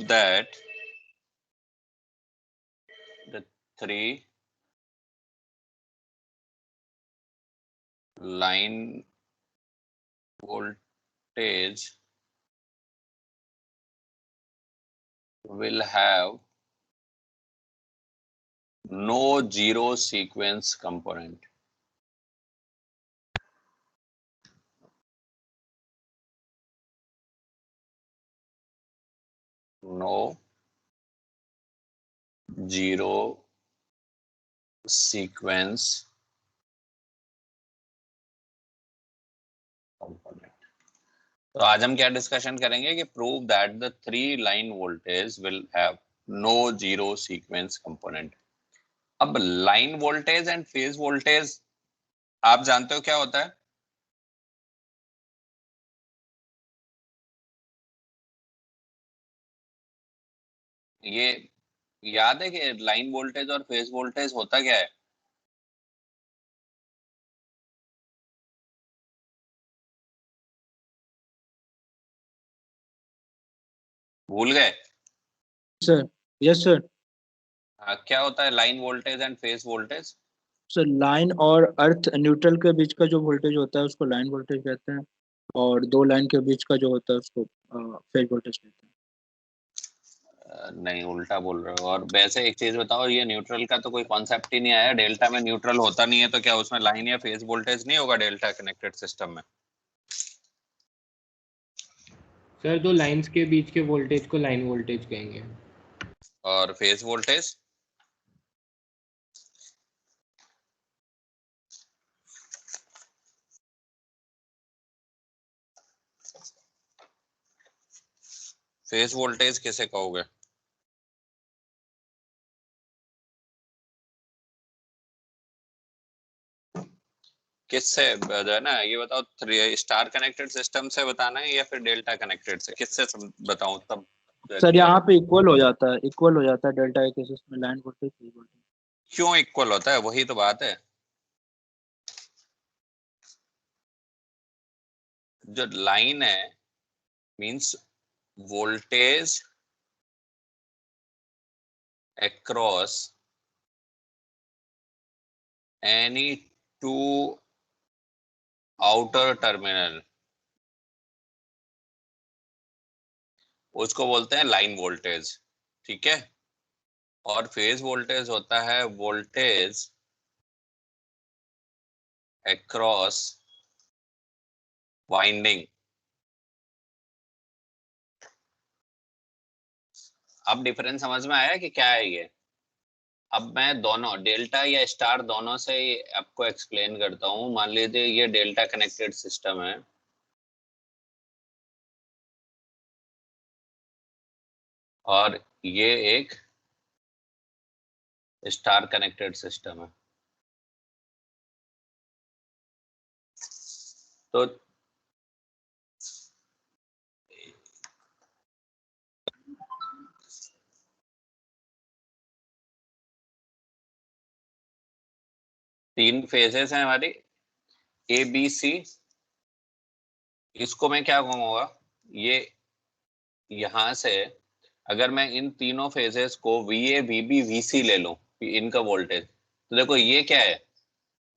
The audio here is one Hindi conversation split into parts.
that the three line voltage will have no zero sequence component. No zero sequence component. तो आज हम क्या डिस्कशन करेंगे कि prove that the three line voltage will have no zero sequence component. अब line voltage and phase voltage आप जानते हो क्या होता है? ये याद है कि लाइन वोल्टेज और फेज वोल्टेज होता क्या है? भूल गए? Sir yes sir. क्या होता है line voltage and phase voltage? Sir line और अर्थ न्यूट्रल के बीच का जो वोल्टेज होता है उसको लाइन वोल्टेज कहते हैं, और दो लाइन के बीच का जो होता है उसको फेज वोल्टेज कहते हैं. नहीं, उल्टा बोल रहे हो. और वैसे एक चीज बताओ, ये न्यूट्रल का तो कोई कॉन्सेप्ट ही नहीं आया. डेल्टा में न्यूट्रल होता नहीं है, तो क्या उसमें लाइन या फेज वोल्टेज नहीं होगा डेल्टा कनेक्टेड सिस्टम में? सर दो लाइंस के बीच के वोल्टेज को लाइन वोल्टेज कहेंगे. और फेज वोल्टेज? फेज वोल्टेज किसे कहोगे? किससे जो है ना, ये बताओ, स्टार कनेक्टेड सिस्टम से बताना है या फिर डेल्टा कनेक्टेड से? किससे बताऊं तब? सर यहाँ पे इक्वल हो जाता है, इक्वल हो जाता है डेल्टा के केसेस में लाइन वोल्टेज फेज वोल्टेज. क्यों इक्वल होता है? वही तो बात है. जो लाइन है means voltage across any two outer terminal, उसको बोलते हैं लाइन वोल्टेज. ठीक है. और फेज वोल्टेज होता है वोल्टेज across वाइंडिंग. अब डिफरेंस समझ में आया कि क्या है ये? अब मैं दोनों डेल्टा या स्टार दोनों से आपको एक्सप्लेन करता हूं. मान लीजिए ये डेल्टा कनेक्टेड सिस्टम है और ये एक स्टार कनेक्टेड सिस्टम है. तो तीन फेजेस हैं हमारी ए बी सी. इसको मैं क्या कहूंगा, ये यहां से अगर मैं इन तीनों फेजेस को VA VB VC ले लूं, इनका वोल्टेज, तो देखो ये क्या है,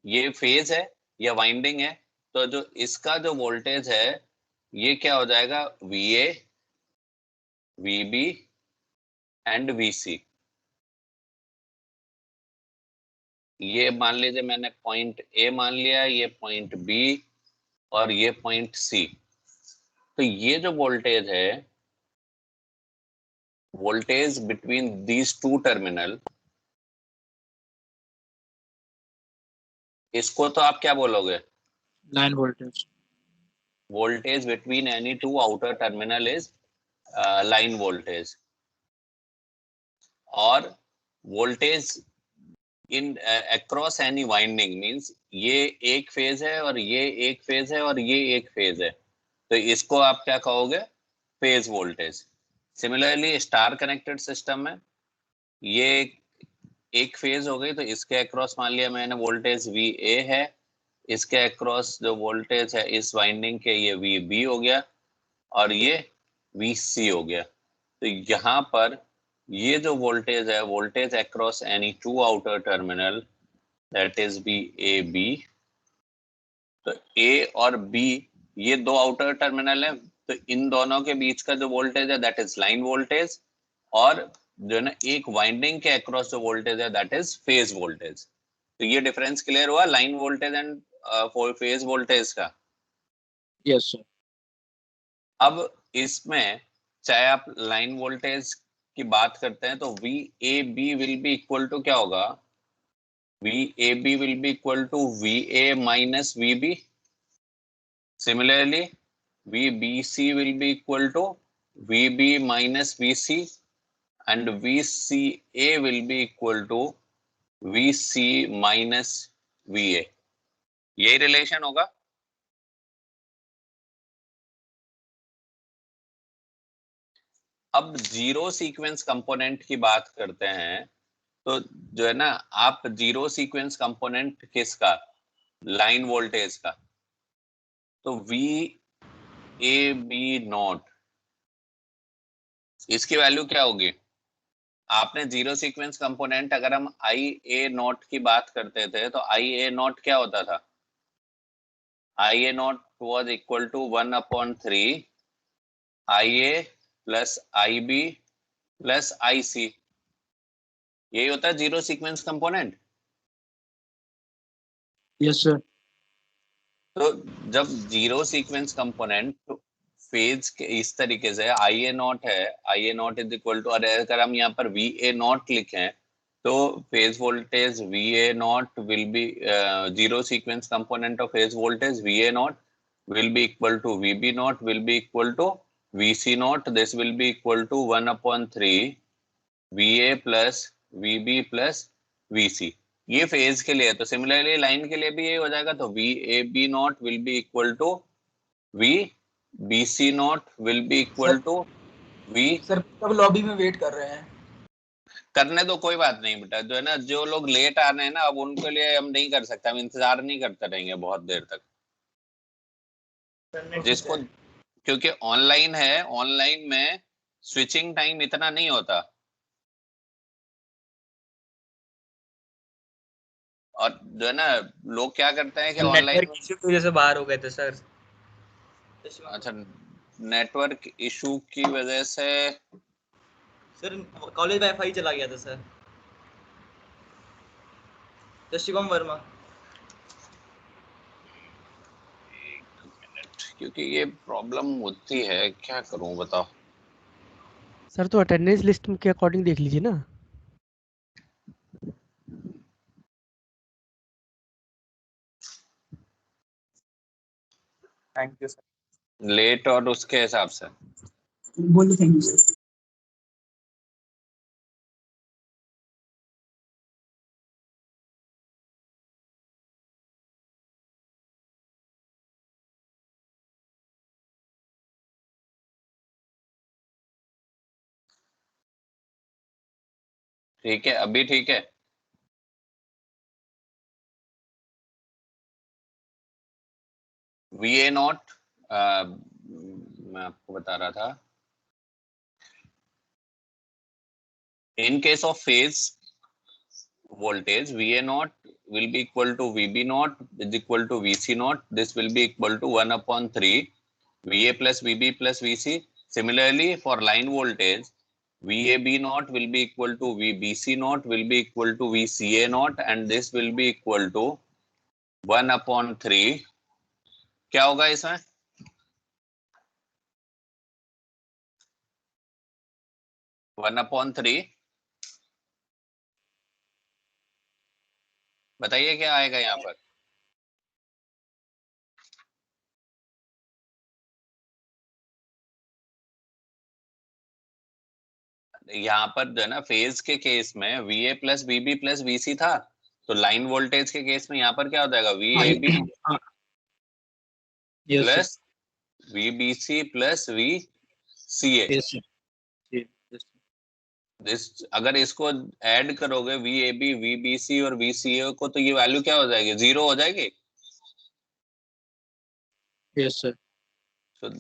ये फेज है या वाइंडिंग है. तो जो इसका जो वोल्टेज है ये क्या हो जाएगा, VA VB एंड VC. ये मान लीजिए मैंने पॉइंट A मान लिया, ये पॉइंट B और ये पॉइंट C. तो ये जो वोल्टेज है, voltage between these two terminal, इसको तो आप क्या बोलोगे? Line voltage. Voltage between any two outer terminal is line voltage. और voltage in across any winding means ये एक फेज है और ये एक फेज है और ये एक फेज है, तो इसको आप क्या कहोगे, phase voltage. Similarly star connected system में ये एक फेज हो गई, तो इसके अक्रॉस मान लिया मैंने वोल्टेज VA है, इसके अक्रॉस जो वोल्टेज है इस वाइंडिंग के ये VB हो गया और ये VC हो गया. तो यहाँ पर ये जो वोल्टेज है, voltage across any two outer terminal, that is B A B. तो ए और बी ये दो आउटर टर्मिनल है, तो इन दोनों के बीच का जो वोल्टेज है दैट इज लाइन वोल्टेज, और जो है ना एक वाइंडिंग के अक्रॉस जो वोल्टेज है दैट इज फेज वोल्टेज। तो ये डिफरेंस क्लियर हुआ line voltage and phase voltage का। Yes sir. अब इसमें चाहे आप लाइन वोल्टेज की बात करते हैं तो V A B will be equal to क्या होगा, V A B will be equal to V A minus V B. Similarly, VBC will be equal to VB minus VC, and VCA will be equal to VC minus VA. यही रिलेशन होगा। अब जीरो सीक्वेंस कंपोनेंट की बात करते हैं, तो जो है ना आप जीरो सीक्वेंस कंपोनेंट किसका, लाइन वोल्टेज का, तो वी ए बी नॉट, इसकी वैल्यू क्या होगी। आपने जीरो सीक्वेंस कंपोनेंट, अगर हम आई ए नॉट की बात करते थे तो आई ए नॉट क्या होता था, I A naught was equal to 1/3 I A plus I B plus I C. यही होता है zero sequence component. Yes sir. तो जब जीरो सीक्वेंस कंपोनेंट फेज के इस तरीके से आई ए नॉट है, आई A not is equal to, अगर हम यहाँ पर वी ए नॉट लिखें तो phase voltage V A naught will B, zero sequence component of phase voltage V A not will be equal to VB naught will be equal to VC naught. This will be equal to 1/3 VA plus VB plus VC. ये फेज के लिए है। तो सिमिलरली लाइन के लिए भी ये हो जाएगा, तो VAB naught will be equal to VBC naught will be equal to V। Sir कब लॉबी में वेट कर रहे हैं। करने तो कोई बात नहीं बेटा, जो है ना जो लोग लेट आ रहे हैं ना, अब उनके लिए हम नहीं कर सकते, हम इंतजार नहीं करते रहेंगे बहुत देर तक। जिसको, क्योंकि ऑनलाइन है, ऑनलाइन में स्विचिंग टाइम इतना नहीं होता, और जो है ना लोग क्या करते हैं कि ऑनलाइन, नेटवर्क इश्यू की वजह से बाहर हो गए थे सर। अच्छा नेटवर्क इशू की वजह से सर कॉलेज वाईफाई चला गया था सर। शिवम वर्मा। क्योंकि ये प्रॉब्लम होती है, क्या करूं बताओ। सर तो अटेंडेंस लिस्ट के अकॉर्डिंग देख लीजिए ना। Thank you sir. लेट और उसके हिसाब से बोलिए थैंक यू सर। ठीक है, अभी ठीक है। VA नॉट मैं आपको बता रहा था, in case of phase voltage VA naught will be equal to VB naught is equal to VC naught. This will be equal to 1/3 VA plus VB plus VC. Similarly for line voltage VAB naught will be equal to VBC naught will be equal to VCA naught, and this will be equal to 1/3 क्या होगा इसमें, वन अपॉन थ्री, बताइए क्या आएगा यहाँ पर। यहाँ पर जो है ना फेज के केस में VA plus VB plus VC था, तो लाइन वोल्टेज के केस में यहाँ पर क्या हो जाएगा, VAB plus VBC plus VCA। अगर इसको ऐड करोगे VAB VBC और VCA को, तो ये वैल्यू क्या हो जाएगी, 0 हो जाएगी। Yes sir. So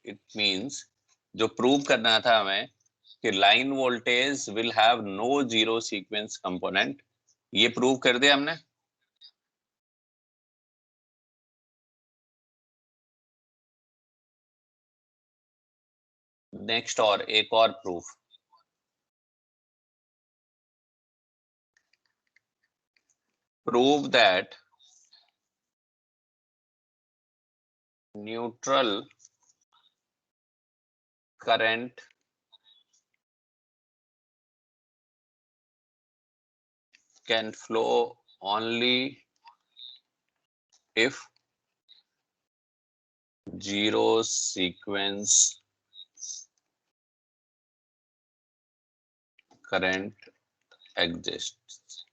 it means जो प्रूव करना था हमें कि line voltage will have no zero sequence component, ये प्रूव कर दिया हमने। नेक्स्ट और एक और proof, prove that neutral current can flow only if zero sequence current exists।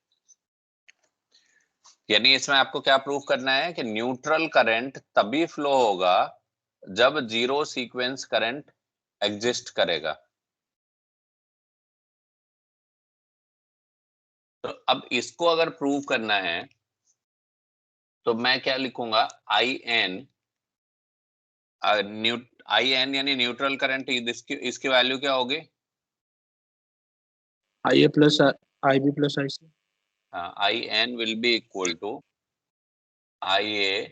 यानी इसमें आपको क्या प्रूव करना है कि न्यूट्रल करंट तभी फ्लो होगा जब जीरो सीक्वेंस करंट एग्जिस्ट करेगा। तो अब इसको अगर प्रूव करना है तो मैं क्या लिखूंगा, आई एन यानी न्यूट्रल करंट, इसकी वैल्यू क्या होगी, IA plus IB plus IC। I N will be equal to IA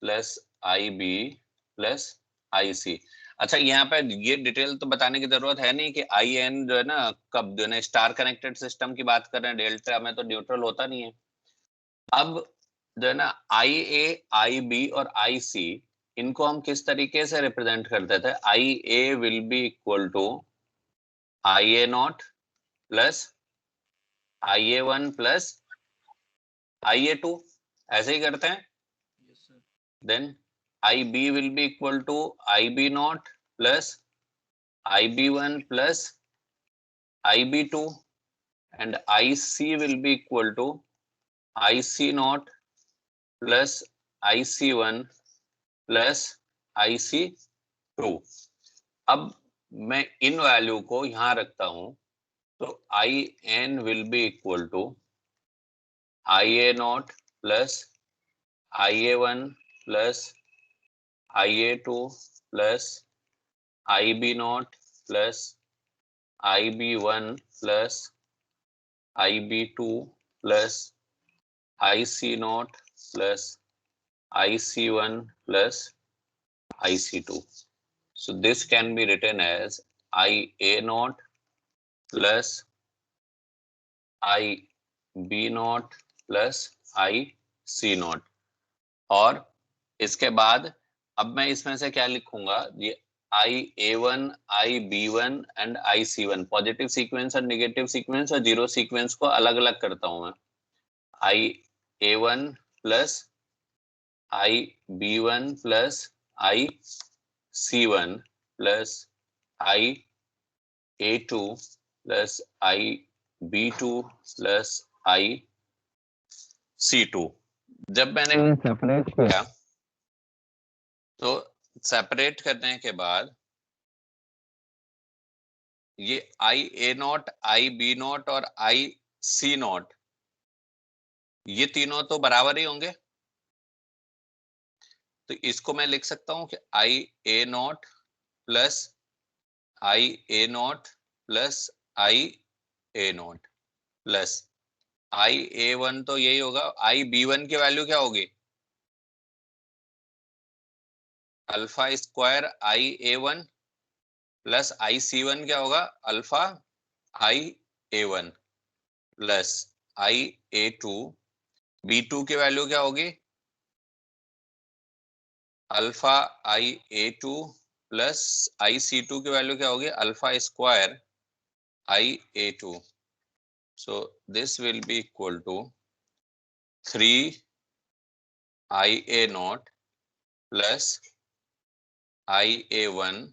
plus IB plus IC। अच्छा, यहाँ पे ये डिटेल तो बताने की जरूरत है नहीं कि IN जो है ना, कब जो है ना स्टार कनेक्टेड सिस्टम की बात कर रहे हैं, डेल्टा में तो न्यूट्रल होता नहीं है। अब जो है ना IA, IB और IC, इनको हम किस तरीके से रिप्रेजेंट करते थे, IA will be equal to IA not plus IA1 plus IA2, ऐसे ही करते हैं। Then IB will be equal to IB naught plus IB1 plus IB2, and IC will be equal to IC naught plus IC1 plus IC2। अब मैं इन वैल्यू को यहां रखता हूं, तो IN will be equal to IA naught plus IA1 plus IA2 plus IB naught plus IB1 plus IB2 plus IC naught plus IC1 plus IC2. So this can be written as IA naught plus IB naught plus IC naught। और इसके बाद अब मैं इसमें से क्या लिखूंगा, ये IA1, IB1 and IC1, positive sequence और नेगेटिव सीक्वेंस और जीरो सीक्वेंस को अलग अलग करता हूं मैं। IA1 plus IB1 plus IC1 plus IA2 plus IB2 plus IC2। जब मैंने सेपरेट किया तो सेपरेट करने के बाद ये IA नॉट, IB नॉट और IC नॉट, ये तीनों तो बराबर ही होंगे। तो इसको मैं लिख सकता हूं कि IA not plus IA not plus IA not plus IA1 तो यही होगा, IB1 की वैल्यू क्या होगी, alpha square IA1 plus IC1 क्या होगा, alpha IA1 plus IA2। B2 की वैल्यू क्या होगी, अल्फा IA2 प्लस IC2 की वैल्यू क्या होगी, alpha square IA2। So this will be equal to 3 IA naught plus IA1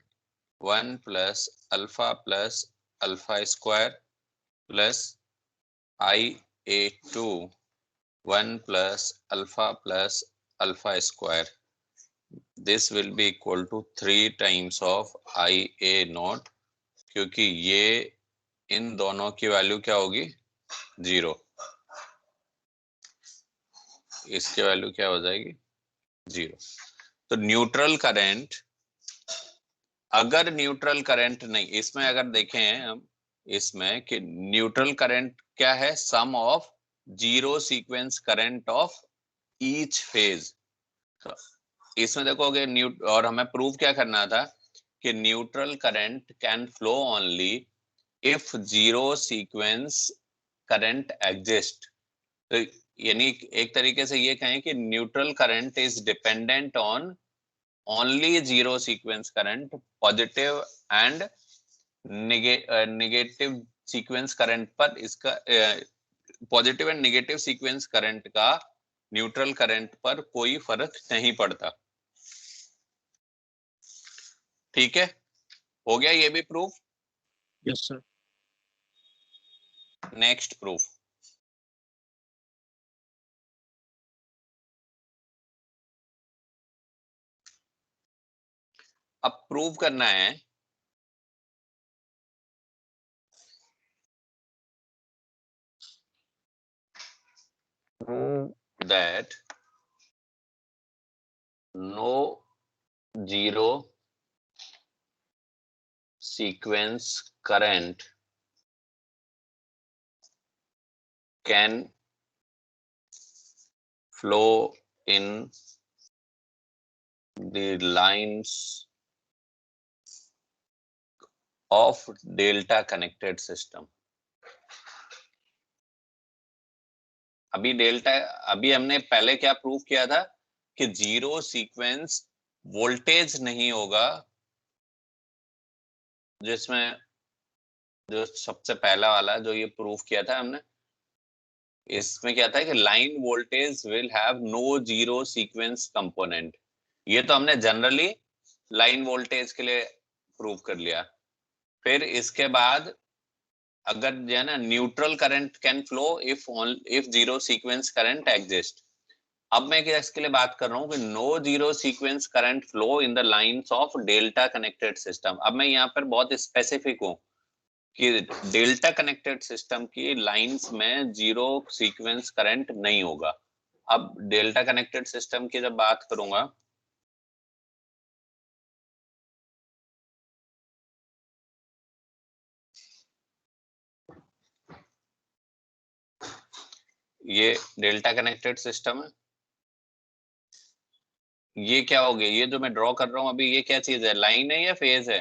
1 plus alpha square plus IA2 1 plus alpha square। This will be equal to 3 times of IA naught, क्योंकि ये इन दोनों की वैल्यू क्या होगी, 0। इसकी वैल्यू क्या हो जाएगी, 0। तो न्यूट्रल करंट अगर न्यूट्रल करंट नहीं, इसमें अगर देखें हम इसमें कि न्यूट्रल करंट क्या है, sum of zero sequence current of each phase. तो इसमें देखोगे और हमें प्रूव क्या करना था कि neutral current can flow only if zero sequence current exist. तो यानी एक तरीके से ये कहें कि neutral current is dependent on only zero sequence current, positive and negative sequence current पर इसका positive and negative sequence current का न्यूट्रल करंट पर कोई फर्क नहीं पड़ता। ठीक है, हो गया ये भी proof. Yes sir. Next proof, अब प्रूव करना है that no zero sequence current can flow in the lines of delta connected system। अभी हमने पहले क्या प्रूव किया था कि जीरो सीक्वेंस वोल्टेज नहीं होगा, जिसमें जो सबसे पहला वाला जो ये प्रूफ किया था हमने, इसमें क्या था कि line voltage will have no zero sequence component. ये तो हमने जनरली लाइन वोल्टेज के लिए प्रूव कर लिया। फिर इसके बाद अगर जो है ना neutral current can flow if zero sequence current exist. अब मैं इसके लिए बात कर रहा हूँ कि no zero sequence current flow in the lines of delta connected system. अब मैं यहाँ पर बहुत स्पेसिफिक हूँ कि डेल्टा कनेक्टेड सिस्टम की लाइंस में जीरो सीक्वेंस करंट नहीं होगा। अब डेल्टा कनेक्टेड सिस्टम की जब बात करूंगा, ये डेल्टा कनेक्टेड सिस्टम है, ये क्या हो गया, ये जो मैं ड्रॉ कर रहा हूं अभी, ये क्या चीज है, लाइन है या फेज है?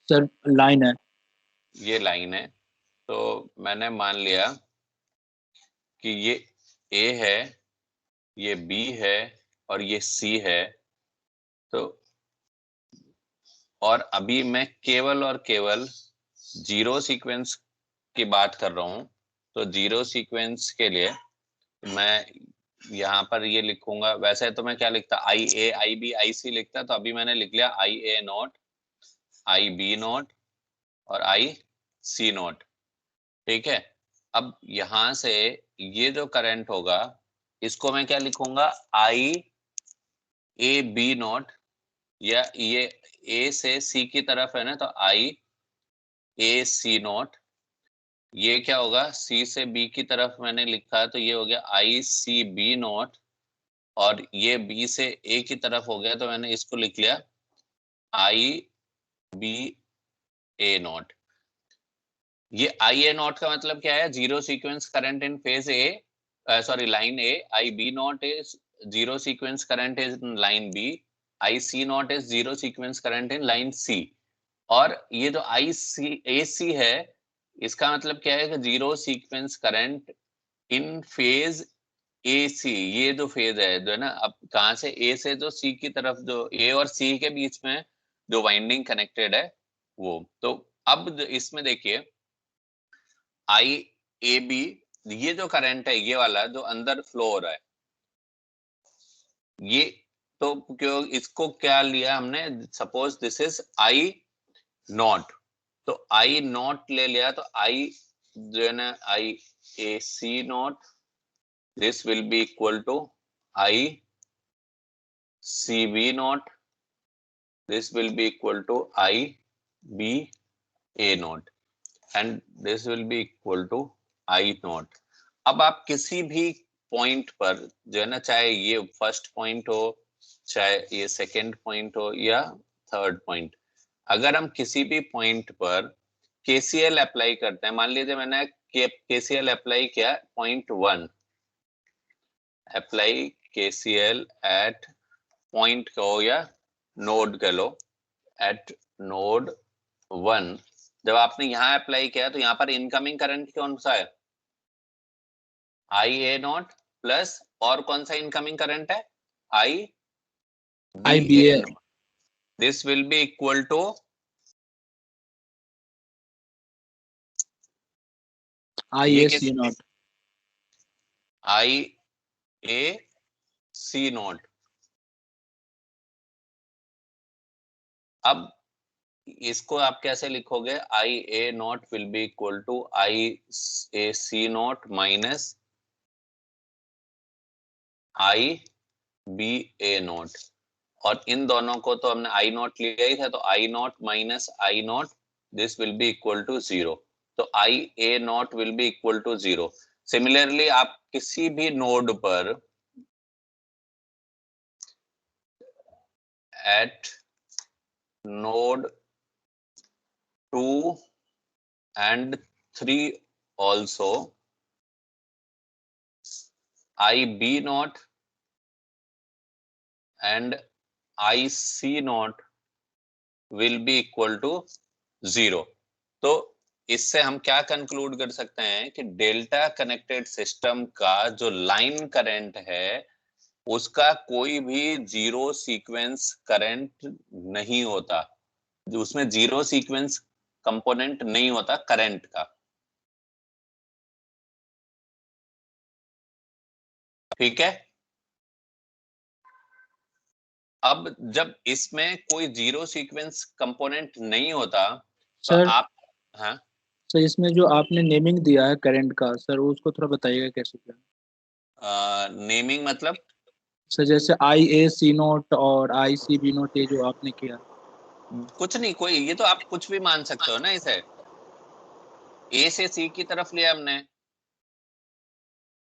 सर लाइन है। ये लाइन है। तो मैंने मान लिया कि ये ए है, ये बी है और ये सी है। तो और अभी मैं केवल और केवल जीरो सीक्वेंस की बात कर रहा हूं। तो जीरो सीक्वेंस के लिए मैं यहाँ पर ये लिखूंगा, वैसे तो मैं क्या लिखता, आई ए आई बी आई सी लिखता, तो अभी मैंने लिख लिया आई A not, I B not और आई सी नॉट। ठीक है, अब यहां से ये जो करंट होगा इसको मैं क्या लिखूंगा, आई ए बी नॉट, या ये ए से सी की तरफ है ना, तो आई ए सी नॉट। ये क्या होगा, सी से बी की तरफ मैंने लिखा है तो ये हो गया आई सी बी नॉट, और ये बी से ए की तरफ हो गया तो मैंने इसको लिख लिया आई बी ए नॉट। ये आई ए नॉट का मतलब क्या है, zero sequence current in phase A, sorry line A. I B naught is zero sequence current in line B, I C naught is zero sequence current in line C. और ये जो आई सी ए सी है, इसका मतलब क्या है कि zero sequence current in phase A C. ये जो फेज है जो है ना, अब कहां से, ए से जो सी की तरफ, जो ए और सी के बीच में जो वाइंडिंग कनेक्टेड है वो। तो अब इसमें देखिए आई ए बी, ये जो करंट है ये वाला जो अंदर फ्लो हो रहा है, ये तो क्यों इसको क्या लिया हमने, suppose this is I not, तो आई नॉट ले लिया, तो आई जो है ना I A C naught, this will be equal to I C B naught, this will be equal to I B A naught and this will be equal to I naught। अब आप किसी भी पॉइंट पर जो है ना, चाहे ये फर्स्ट पॉइंट हो चाहे ये सेकेंड पॉइंट हो या थर्ड पॉइंट, अगर हम किसी भी पॉइंट पर केसीएल अप्लाई करते हैं, मान लीजिए मैंने केसीएल अप्लाई किया point 1, apply KCL at point कहो या नोड कह लो, एट नोड 1, जब आपने यहां अप्लाई किया तो यहाँ पर इनकमिंग करंट कौन सा है, आई ए नॉट प्लस और कौन सा इनकमिंग करंट है, I B A naught, this will be equal to I A C naught, I A C naught. अब इसको आप कैसे लिखोगे, I A naught will be equal to I A C naught minus I B A naught, और इन दोनों को तो हमने आई नॉट लिया ही था, तो I naught minus I naught, this will be equal to 0, तो I A naught will be equal to 0। Similarly आप किसी भी नोड पर at node 2 and 3 also, I B naught and I C naught will be equal to 0। तो इससे हम क्या कंक्लूड कर सकते हैं कि डेल्टा कनेक्टेड सिस्टम का जो लाइन करंट है उसका कोई भी जीरो सीक्वेंस करंट नहीं होता, उसमें जीरो सीक्वेंस कंपोनेंट नहीं होता करंट का, ठीक है। अब जब इसमें कोई जीरो सीक्वेंस कंपोनेंट नहीं होता तो सर आप, हाँ सर इसमें जो आपने नेमिंग दिया है करंट का, सर उसको थोड़ा बताइएगा कैसे क्या। नेमिंग मतलब सर जैसे आई ए सी नोट और आई सी बी नोट, ये जो आपने किया। कुछ नहीं, कोई ये तो आप कुछ भी मान सकते हो ना, इसे ए से सी की तरफ लिया हमने,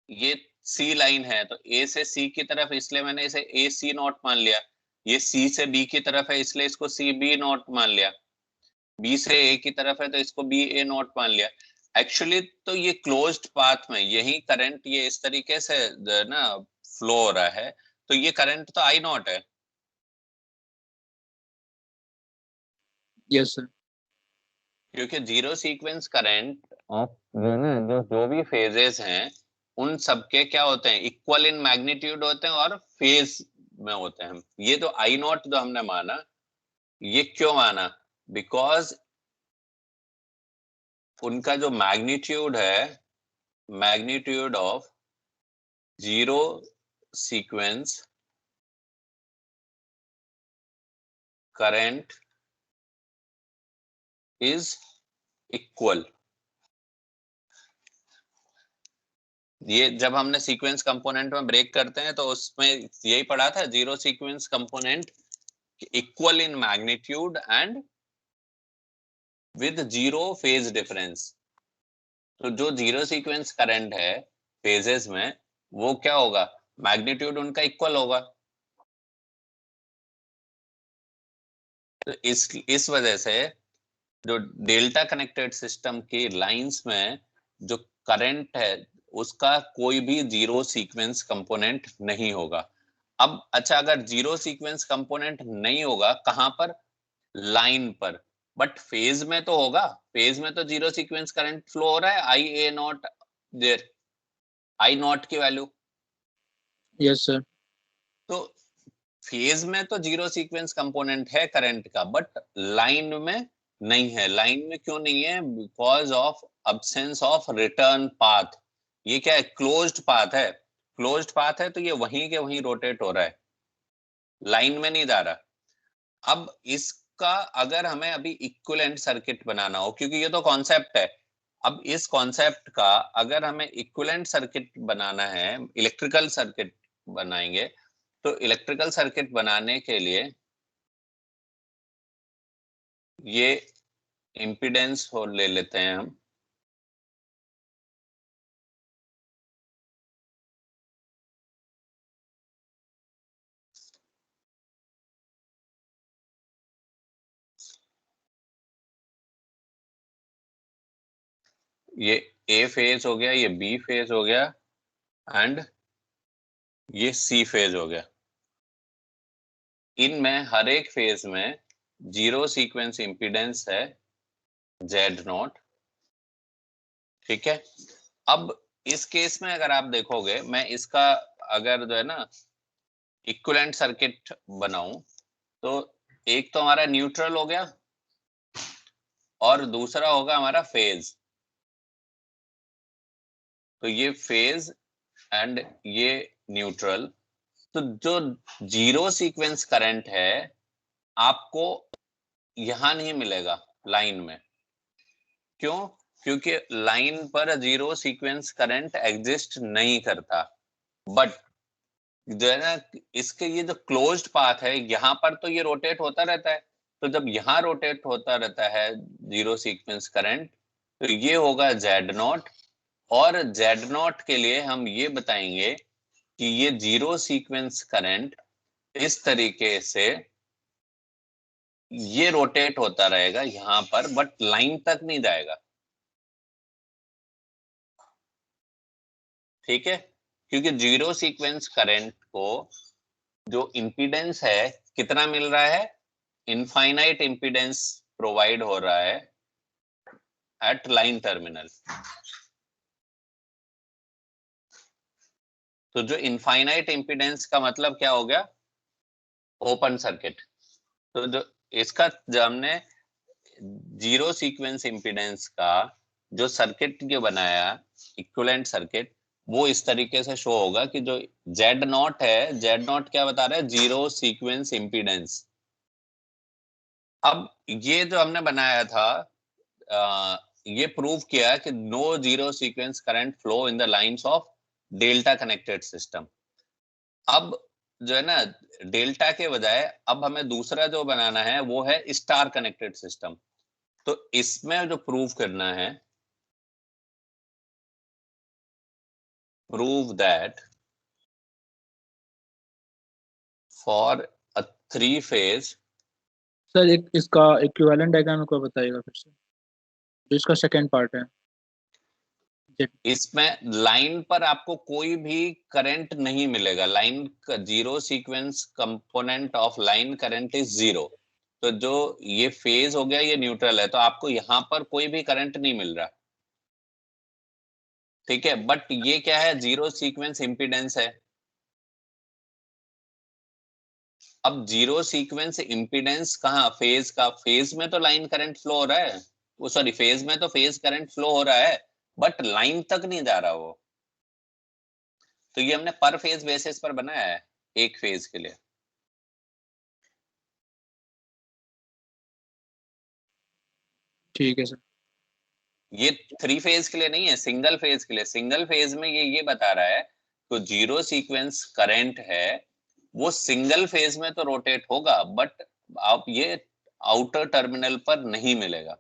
ये सी लाइन है तो ए से सी की तरफ, इसलिए मैंने इसे ए सी नॉट मान लिया, ये सी से बी की तरफ है इसलिए इसको सी बी नॉट मान लिया, बी से ए की तरफ है तो इसको बी ए नॉट मान लिया। एक्चुअली तो ये क्लोज्ड पाथ में यही करंट ये इस तरीके से ना फ्लो हो रहा है, तो ये करंट तो आई नॉट है। Yes sir. क्योंकि जीरो सीक्वेंस करंट ऑफ जो ना जो भी फेजेस हैं उन सबके क्या होते हैं, इक्वल इन मैग्नीट्यूड होते हैं और फेज में होते हैं। ये तो आई नॉट जो हमने माना, ये क्यों माना, बिकॉज उनका जो मैग्नीट्यूड है, magnitude of zero sequence current is equal. ये जब हमने सीक्वेंस कंपोनेंट में ब्रेक करते हैं तो उसमें यही पढ़ा था, zero sequence component equal in magnitude and with zero phase difference. तो जो जीरो सीक्वेंस करंट है फेजेस में वो क्या होगा, मैग्नीट्यूड उनका इक्वल होगा। तो इस वजह से जो डेल्टा कनेक्टेड सिस्टम की लाइंस में जो करंट है उसका कोई भी जीरो सीक्वेंस कंपोनेंट नहीं होगा। अब अच्छा, अगर जीरो सीक्वेंस कंपोनेंट नहीं होगा कहां पर, लाइन पर, बट फेज में तो होगा, फेज में तो जीरो सीक्वेंस करंट फ्लो हो रहा है, आई A not there, I not की वैल्यू। Yes sir. तो फेज में तो जीरो सीक्वेंस कंपोनेंट है करंट का, बट लाइन में नहीं है। लाइन में क्यों नहीं है, because of absence of return path. ये क्या है, क्लोज्ड पाथ है, क्लोज्ड पाथ है तो ये वहीं के वहीं रोटेट हो रहा है, लाइन में नहीं जा रहा। अब इसका अगर हमें अभी इक्विवेलेंट सर्किट बनाना हो, क्योंकि ये तो कॉन्सेप्ट है, अब इस कॉन्सेप्ट का अगर हमें इक्विवेलेंट सर्किट बनाना है, इलेक्ट्रिकल सर्किट बनाएंगे, तो इलेक्ट्रिकल सर्किट बनाने के लिए ये इम्पीडेंस हो ले लेते हैं हम, ये ए फेज हो गया, ये बी फेज हो गया एंड ये सी फेज हो गया। इनमें हर एक फेज में जीरो सीक्वेंस इंपीडेंस है Z0, ठीक है। अब इस केस में अगर आप देखोगे, मैं इसका अगर जो है ना इक्विवेलेंट सर्किट बनाऊं, तो एक तो हमारा न्यूट्रल हो गया और दूसरा होगा हमारा फेज। तो ये फेज एंड ये न्यूट्रल। तो जो जीरो सीक्वेंस करंट है आपको यहां नहीं मिलेगा लाइन में। क्यों? क्योंकि लाइन पर जीरो सीक्वेंस करंट एग्जिस्ट नहीं करता। बट जो है ना, इसके ये जो क्लोज्ड पाथ है यहाँ पर तो ये रोटेट होता रहता है। तो जब यहाँ रोटेट होता रहता है जीरो सीक्वेंस करंट, तो ये होगा Z0। और Z0 के लिए हम ये बताएंगे कि ये जीरो सीक्वेंस करंट इस तरीके से ये रोटेट होता रहेगा यहाँ पर, बट लाइन तक नहीं जाएगा, ठीक है। क्योंकि जीरो सीक्वेंस करंट को जो इंपीडेंस है कितना मिल रहा है, इनफाइनाइट इंपीडेंस प्रोवाइड हो रहा है एट लाइन टर्मिनल। तो जो इनफाइनाइट इंपीडेंस का मतलब क्या हो गया, ओपन सर्किट। तो जो इसका जो हमने जीरो सीक्वेंस इंपीडेंस का जो सर्किट जो बनाया इक्विवेलेंट सर्किट, वो इस तरीके से शो होगा कि जो Z0 है, Z0 क्या बता रहा है, जीरो सीक्वेंस इंपीडेंस। अब ये जो हमने बनाया था, ये प्रूव किया कि no zero sequence current flow in the lines of delta connected system. अब जो है ना, डेल्टा के बजाय अब हमें दूसरा जो बनाना है वो है स्टार कनेक्टेड सिस्टम। तो इसमें जो प्रूव करना है, prove that for a three phase. Sir एक इसका इक्विवेलेंट डायग्राम को बताइएगा फिर से, जो इसका सेकंड पार्ट है। इसमें लाइन पर आपको कोई भी करंट नहीं मिलेगा। लाइन का zero sequence component of line current is zero. तो जो ये फेज हो गया, ये न्यूट्रल है, तो आपको यहां पर कोई भी करंट नहीं मिल रहा, ठीक है। बट ये क्या है, जीरो सीक्वेंस इंपीडेंस है। अब जीरो सीक्वेंस इंपीडेंस कहाँ, फेज का, फेज में तो लाइन करंट फ्लो हो रहा है, वो सॉरी फेज में तो फेज करंट फ्लो हो रहा है, बट लाइन तक नहीं जा रहा वो। तो ये हमने पर फेज बेसिस पर बनाया है एक फेज के लिए। ठीक है सर। ये थ्री फेज के लिए नहीं है, सिंगल फेज के लिए। सिंगल फेज में ये बता रहा है तो जीरो सीक्वेंस करंट है वो सिंगल फेज में तो रोटेट होगा, बट आप ये आउटर टर्मिनल पर नहीं मिलेगा,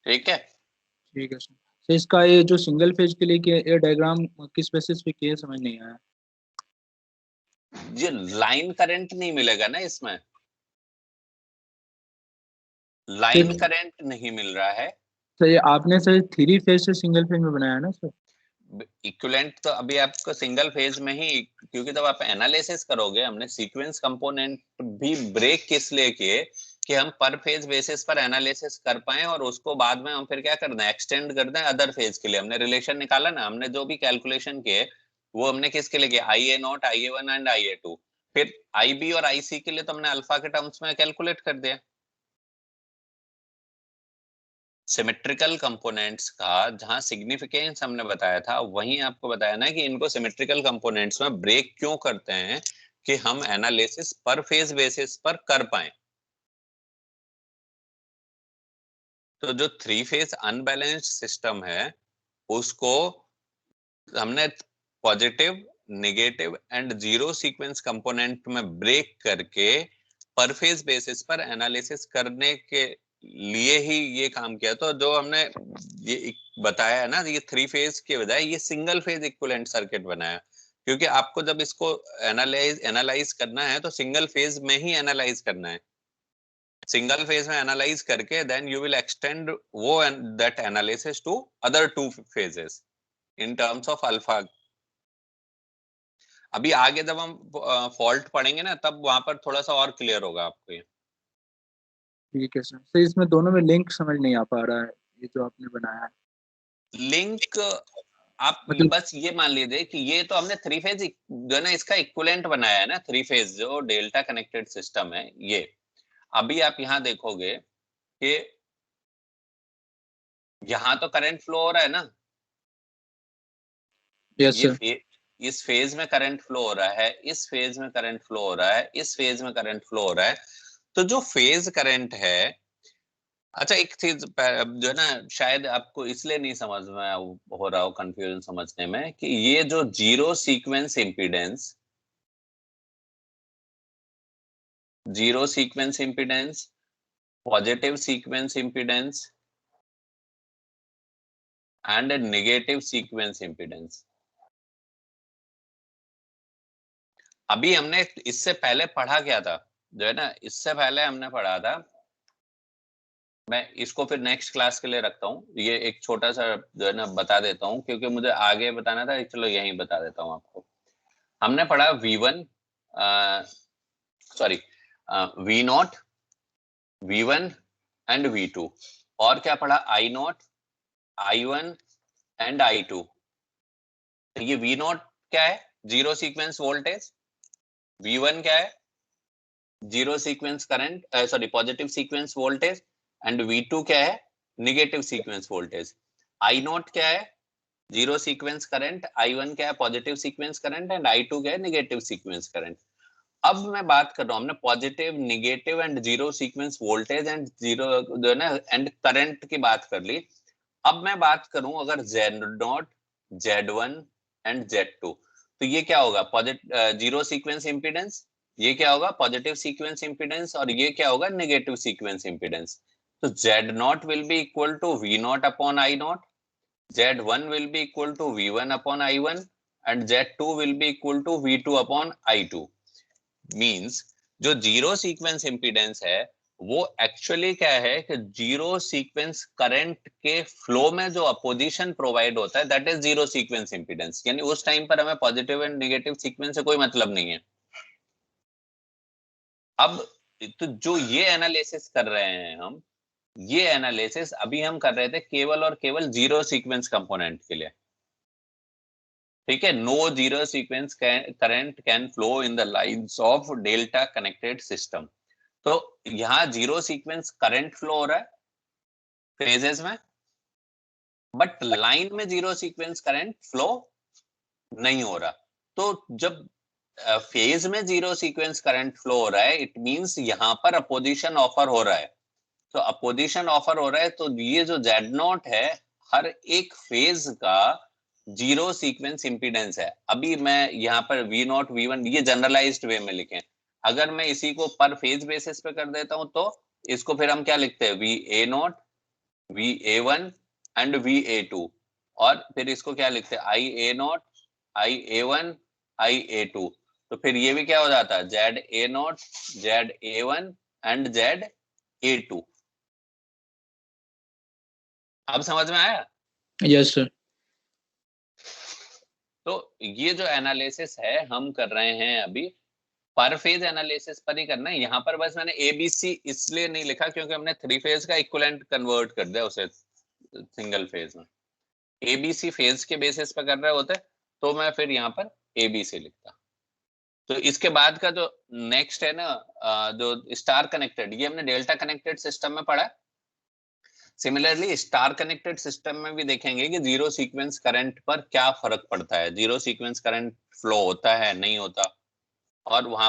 ठीक है। ठीक है सर। तो इसका ये जो सिंगल फेज के लिए ये डायग्राम किस बेसिस पे किया, समझ नहीं आया। ये लाइन करंट नहीं मिलेगा ना इसमें, लाइन करंट नहीं मिल रहा है। सर ये आपने सर थ्री फेज से सिंगल फेज में बनाया ना सर। इक्विवेलेंट तो अभी आपको सिंगल फेज में ही, क्योंकि जब आप एनालिसिस करोगे, हमने सीक्वेंस कंपोनेंट भी ब्रेक किस लिए किए कि हम पर फेज बेसिस पर एनालिसिस कर पाए, और उसको बाद में हम फिर क्या करना है, एक्सटेंड कर दें अदर फेज के लिए। हमने रिलेशन निकाला ना, हमने जो भी कैलकुलेशन किए वो हमने किसके लिए किया, IA0, IA1 एंड IA2। फिर IB और IC के लिए तो हमने अल्फा के टर्म्स में कैलकुलेट कर दिया। सिमेट्रिकल कंपोनेंट्स का जहां सिग्निफिकेंस हमने बताया था, वहीं आपको बताया ना कि इनको सिमेट्रिकल कंपोनेंट्स में ब्रेक क्यों करते हैं, कि हम एनालिसिस पर फेज बेसिस पर कर पाए। तो जो थ्री फेज अनबैलेंस्ड सिस्टम है उसको हमने positive, negative and zero sequence component में ब्रेक करके पर फेज बेसिस पर एनालिसिस करने के लिए ही ये काम किया। तो जो हमने ये बताया है ना, ये थ्री फेज के बजाय ये सिंगल फेज इक्विवेलेंट सर्किट बनाया, क्योंकि आपको जब इसको एनालाइज करना है तो सिंगल फेज में ही एनालाइज करना है। सिंगल फेज में एनालाइज करके देन यू विल एक्सटेंड वो that analysis to other two phases in terms of alpha. अभी आगे जब हम फॉल्ट पढ़ेंगे ना तब वहां पर थोड़ा सा और क्लियर होगा आपको ये। ठीक है सर। तो इसमें दोनों में लिंक समझ नहीं आ पा रहा है, ये जो आपने बनाया है। लिंक आप मतलब बस ये मान लीजिए कि ये तो हमने थ्री फेज जो है ना इसका इक्विवेलेंट बनाया है ना, थ्री फेज जो डेल्टा कनेक्टेड सिस्टम है ये। अभी आप यहाँ देखोगे कि यहाँ तो करंट फ्लो हो रहा है ना, यस ये सर। इस फेज में करंट फ्लो हो रहा है, इस फेज में करंट फ्लो हो रहा है, इस फेज में करंट फ्लो हो रहा है। तो जो फेज करंट है, अच्छा एक चीज जो है ना शायद आपको इसलिए नहीं समझ में हो रहा हो कंफ्यूजन समझने में, कि ये जो zero sequence impedance, zero sequence impedance, positive sequence impedance and negative sequence impedance, अभी हमने इससे पहले पढ़ा क्या था, जो है ना इससे पहले हमने पढ़ा था, मैं इसको फिर नेक्स्ट क्लास के लिए रखता हूँ, ये एक छोटा सा जो है ना बता देता हूँ क्योंकि मुझे आगे बताना था, चलो यहीं बता देता हूँ आपको। हमने पढ़ा V1 sorry V0, V1 and V2, और क्या पढ़ा I0, I1 एंड I2। तो ये V0 क्या है, जीरो सीक्वेंस वोल्टेज, V1 क्या है, zero sequence current sorry positive sequence voltage, and V2 क्या है, नेगेटिव सीक्वेंस वोल्टेज। I0 क्या है, जीरो सीक्वेंस करंट, I1 क्या है, positive sequence current, and I2 क्या है, नेगेटिव सीक्वेंस करंट। अब मैं बात कर रहा हूँ, हमने positive, negative and zero sequence voltage and zero जो है ना एंड करंट की बात कर ली। अब मैं बात करूं अगर Z0, Z1 एंड Z2, तो ये क्या होगा, पॉजिटिव जीरो सीक्वेंस इंपीडेंस, ये क्या होगा पॉजिटिव सीक्वेंस इंपीडेंस, और ये क्या होगा नेगेटिव सीक्वेंस इंपीडेंस। तो Z0 will be equal to V0 upon I0, Z1 will be equal to V1 upon I1 and Z2 will be equal to V2 upon I2। Means जो जीरो सीक्वेंस इंपीडेंस है वो एक्चुअली क्या है कि जीरो सीक्वेंस करंट के फ्लो में जो अपोजिशन प्रोवाइड होता है that is zero sequence impedance, यानी उस टाइम पर हमें पॉजिटिव एंड नेगेटिव सीक्वेंस से कोई मतलब नहीं है। अब तो जो ये एनालिसिस कर रहे हैं हम, ये एनालिसिस अभी हम कर रहे थे केवल और केवल जीरो सीक्वेंस कंपोनेंट के लिए, ठीक है। No zero sequence current can flow in the lines of delta connected system. तो यहाँ जीरो सीक्वेंस करंट फ्लो हो रहा है फेजेस में, बट लाइन में जीरो सीक्वेंस करंट फ्लो नहीं हो रहा। तो जब फेज में जीरो सीक्वेंस करंट फ्लो हो रहा है इट मींस यहाँ पर अपोजिशन ऑफर हो रहा है। तो अपोजिशन ऑफर हो रहा है तो ये जो Z0 है हर एक फेज का जीरो सीक्वेंस इंपीडेंस है। अभी मैं यहाँ पर V0 V1 ये जनरलाइज्ड वे में लिखें, अगर मैं इसी को पर फेज बेसिस पे कर देता हूं तो इसको फिर हम क्या लिखते हैं, VA0, VA1 एंड VA2, और फिर इसको क्या लिखते हैं, IA0, IA1, IA2। तो फिर ये भी क्या हो जाता है, ZA0, ZA1 एंड ZA2। अब समझ में आया? Yes sir. तो ये जो एनालिसिस है हम कर रहे हैं अभी पर फेज एनालिसिस पर ही करना है। यहाँ पर बस मैंने ABC इसलिए नहीं लिखा क्योंकि हमने थ्री फेज का इक्विवेलेंट कन्वर्ट कर दिया उसे सिंगल फेज में। ABC फेज के बेसिस पर कर रहे होते तो मैं फिर यहाँ पर ABC लिखता। तो इसके बाद का जो नेक्स्ट है ना जो स्टार कनेक्टेड, ये हमने डेल्टा कनेक्टेड सिस्टम में पढ़ा। सिमिलरली स्टार कनेक्टेड सिस्टम में भी देखेंगे कि जीरो सीक्वेंस करंट पर क्या फर्क पड़ता है, जीरो सीक्वेंस करंट फ्लो होता है नहीं होता, और वहां